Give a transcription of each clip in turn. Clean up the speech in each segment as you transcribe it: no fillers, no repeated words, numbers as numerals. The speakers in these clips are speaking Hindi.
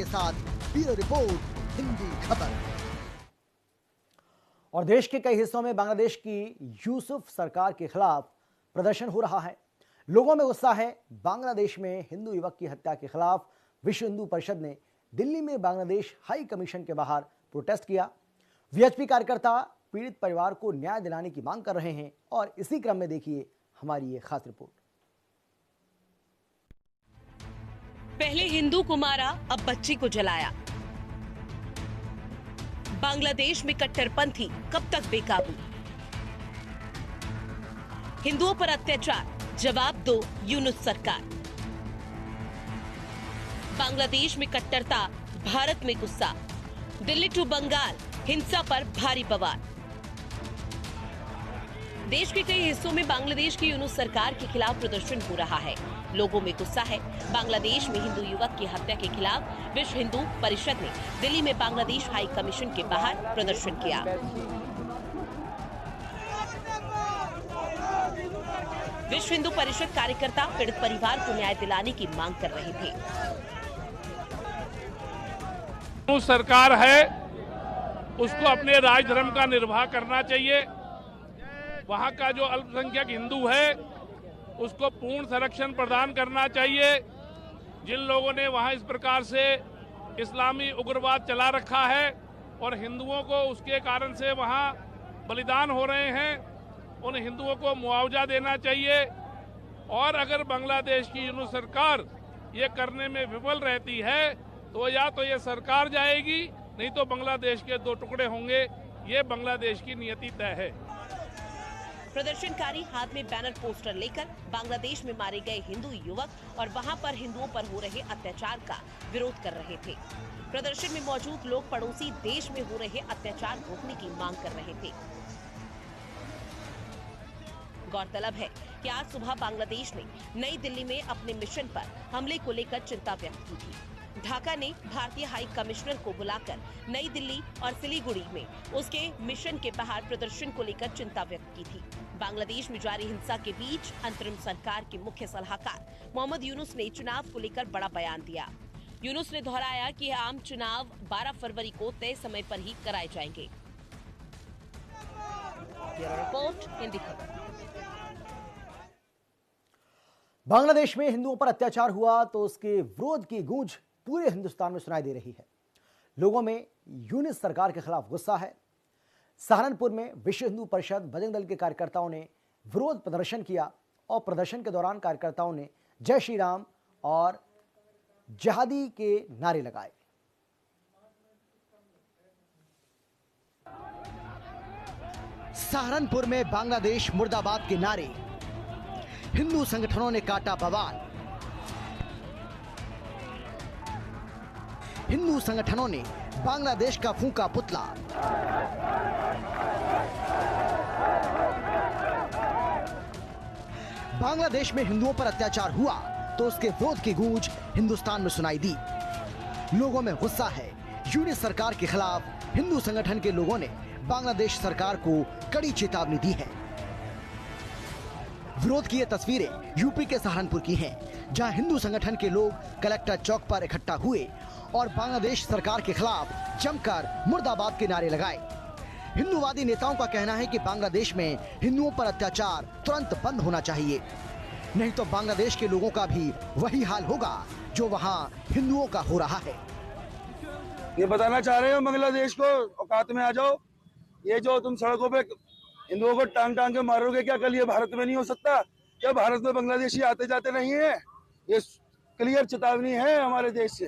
के साथ ब्यूरो रिपोर्ट, हिंदी खबर। और देश के कई हिस्सों में बांग्लादेश की यूसुफ सरकार के खिलाफ प्रदर्शन हो रहा है। लोगों में गुस्सा है। बांग्लादेश में हिंदू युवक की हत्या के खिलाफ विश्व हिंदू परिषद ने दिल्ली में बांग्लादेश हाई कमीशन के बाहर प्रोटेस्ट किया। वीएचपी कार्यकर्ता पीड़ित परिवार को न्याय दिलाने की मांग कर रहे हैं और इसी क्रम में देखिए हमारी ये खास रिपोर्ट। पहले हिंदू को मारा, अब बच्ची को जलाया। बांग्लादेश में कट्टरपंथी कब तक बेकाबू? हिंदुओं पर अत्याचार, जवाब दो यूनुस सरकार। बांग्लादेश में कट्टरता, भारत में गुस्सा। दिल्ली टू बंगाल, हिंसा पर भारी बवाल। देश के कई हिस्सों में बांग्लादेश की यूनुस सरकार के खिलाफ प्रदर्शन हो रहा है। लोगों में गुस्सा है। बांग्लादेश में हिंदू युवक की हत्या के खिलाफ विश्व हिंदू परिषद ने दिल्ली में बांग्लादेश हाई कमीशन के बाहर प्रदर्शन किया। विश्व हिंदू परिषद कार्यकर्ता पीड़ित परिवार को न्याय दिलाने की मांग कर रहे थे। सरकार है, उसको अपने राजधर्म का निर्वाह करना चाहिए। वहाँ का जो अल्पसंख्यक हिंदू है उसको पूर्ण संरक्षण प्रदान करना चाहिए। जिन लोगों ने वहाँ इस प्रकार से इस्लामी उग्रवाद चला रखा है और हिंदुओं को उसके कारण से वहाँ बलिदान हो रहे हैं, उन हिंदुओं को मुआवजा देना चाहिए। और अगर बांग्लादेश की यूनुस सरकार ये करने में विफल रहती है तो या तो ये सरकार जाएगी, नहीं तो बांग्लादेश के दो टुकड़े होंगे। ये बांग्लादेश की नियति तय है। प्रदर्शनकारी हाथ में बैनर पोस्टर लेकर बांग्लादेश में मारे गए हिंदू युवक और वहां पर हिंदुओं पर हो रहे अत्याचार का विरोध कर रहे थे। प्रदर्शन में मौजूद लोग पड़ोसी देश में हो रहे अत्याचार रोकने की मांग कर रहे थे। गौरतलब है कि आज सुबह बांग्लादेश ने नई दिल्ली में अपने मिशन पर हमले को लेकर चिंता व्यक्त की थी। ढाका ने भारतीय हाई कमिश्नर को बुलाकर नई दिल्ली और सिलीगुड़ी में उसके मिशन के बाहर प्रदर्शन को लेकर चिंता व्यक्त की थी। बांग्लादेश में जारी हिंसा के बीच अंतरिम सरकार के मुख्य सलाहकार मोहम्मद यूनुस ने चुनाव को लेकर बड़ा बयान दिया। यूनुस ने दोहराया कि आम चुनाव 12 फरवरी को तय समय पर ही कराए जाएंगे। रिपोर्ट, हिंदी खबर। बांग्लादेश में हिंदुओं पर अत्याचार हुआ तो उसके विरोध की गूंज पूरे हिंदुस्तान में सुनाई दे रही है। लोगों में यूनुस सरकार के खिलाफ गुस्सा है। सहारनपुर में विश्व हिंदू परिषद बजरंग दल के कार्यकर्ताओं ने विरोध प्रदर्शन किया और प्रदर्शन के दौरान कार्यकर्ताओं ने जय श्री राम और जिहादी के नारे लगाए। सहारनपुर में बांग्लादेश मुर्दाबाद के नारे, हिंदू संगठनों ने काटा बवाल। हिंदू संगठनों ने बांग्लादेश का फूंका पुतला। बांग्लादेश में हिंदुओं पर अत्याचार हुआ तो उसके विरोध की गूंज हिंदुस्तान में सुनाई दी। लोगों में गुस्सा है। यूनुस सरकार के खिलाफ हिंदू संगठन के लोगों ने बांग्लादेश सरकार को कड़ी चेतावनी दी है। विरोध की ये तस्वीरें यूपी के सहारनपुर की हैं, जहां हिंदू संगठन के लोग कलेक्टर चौक पर इकट्ठा हुए और बांग्लादेश सरकार के खिलाफ जमकर मुर्दाबाद के नारे लगाए। हिंदूवादी नेताओं का कहना है कि बांग्लादेश में हिंदुओं पर अत्याचार तुरंत बंद होना चाहिए, नहीं तो बांग्लादेश के लोगों का भी वही हाल होगा जो वहां हिंदुओं का हो रहा है। ये बताना चाह रहे हो बांग्लादेश को, औकात में आ जाओ। ये जो तुम सड़कों पे हिंदुओं को टांग टांग के मारोगे, क्या कल ये भारत में नहीं हो सकता? क्या भारत में बांग्लादेशी आते जाते नहीं है? ये क्लियर चेतावनी है हमारे देश से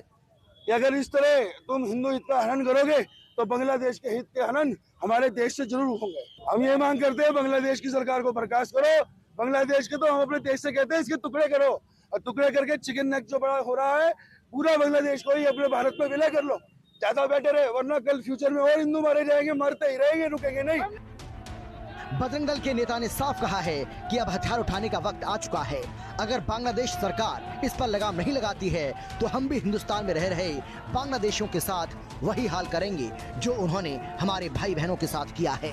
कि अगर इस तरह तुम हिंदू हित का हनन करोगे तो बांग्लादेश के हित के हनन हमारे देश से जरूर होंगे। हम ये मांग करते हैं बांग्लादेश की सरकार को बर्खास्त करो। बांग्लादेश के तो हम अपने देश से कहते हैं इसके टुकड़े करो, और टुकड़े करके चिकन नेक जो बड़ा हो रहा है पूरा बांग्लादेश को ही अपने भारत में विलय कर लो, ज्यादा बेटर है। वरना कल फ्यूचर में और हिंदू मारे जाएंगे, मरते ही रहेंगे, रुकेंगे नहीं। बजरंग दल के नेता ने साफ कहा है कि अब हथियार उठाने का वक्त आ चुका है। अगर बांग्लादेश सरकार इस पर लगाम नहीं लगाती है तो हम भी हिंदुस्तान में रह रहे बांग्लादेशियों के साथ वही हाल करेंगे जो उन्होंने हमारे भाई बहनों के साथ किया है।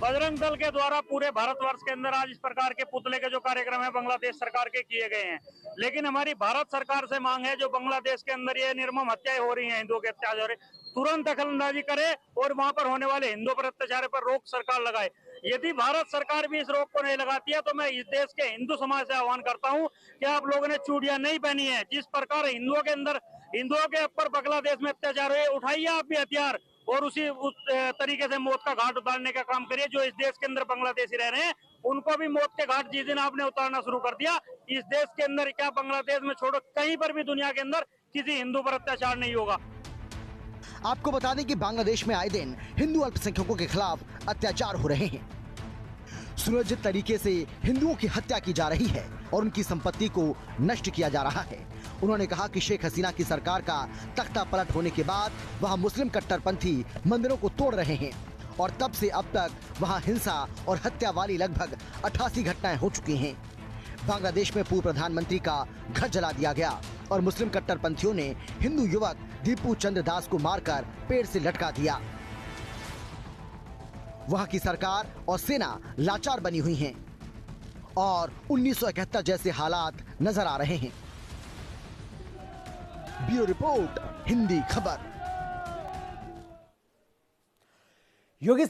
बजरंग दल के द्वारा पूरे भारतवर्ष के अंदर आज इस प्रकार के पुतले के जो कार्यक्रम है बांग्लादेश सरकार के किए गए हैं, लेकिन हमारी भारत सरकार से मांग है जो बांग्लादेश के अंदर ये निर्मम हत्याएं हो रही हैं, हिंदुओं के अत्याचार हो रहे, तुरंत दखलंदाजी करे और वहां पर होने वाले हिंदुओं पर अत्याचार पर रोक सरकार लगाए। यदि भारत सरकार भी इस रोक को नहीं लगाती है तो मैं इस देश के हिंदू समाज से आह्वान करता हूं कि आप लोगों ने चूड़ियां नहीं पहनी है। जिस प्रकार हिंदुओं के ऊपर बांग्लादेश में अत्याचार हुए, उठाइए आप भी हथियार और उस तरीके से मौत का घाट उतारने का काम करिए। जो इस देश के अंदर बांग्लादेशी रह रहे हैं उनको भी मौत के घाट जिस दिन आपने उतारना शुरू कर दिया, इस देश के अंदर क्या बांग्लादेश में छोड़ो कहीं पर भी दुनिया के अंदर किसी हिंदू पर अत्याचार नहीं होगा। आपको बता दें कि बांग्लादेश में आए दिन हिंदू अल्पसंख्यकों के खिलाफ अत्याचार हो रहे हैं। सुनियोजित तरीके से हिंदुओं की हत्या की जा रही है और उनकी संपत्ति को नष्ट किया जा रहा है। उन्होंने कहा कि शेख हसीना की सरकार का तख्ता पलट होने के बाद वहां मुस्लिम कट्टरपंथी मंदिरों को तोड़ रहे हैं और तब से अब तक वहां हिंसा और हत्या वाली लगभग 88 घटनाएं हो चुकी हैं। बांग्लादेश में पूर्व प्रधानमंत्री का घर जला दिया गया और मुस्लिम कट्टरपंथियों ने हिंदू युवक दीपू चंद्र दास को मारकर पेड़ से लटका दिया। वहां की सरकार और सेना लाचार बनी हुई हैं और 1971 जैसे हालात नजर आ रहे हैं। ब्यूरो रिपोर्ट, हिंदी खबर। योगी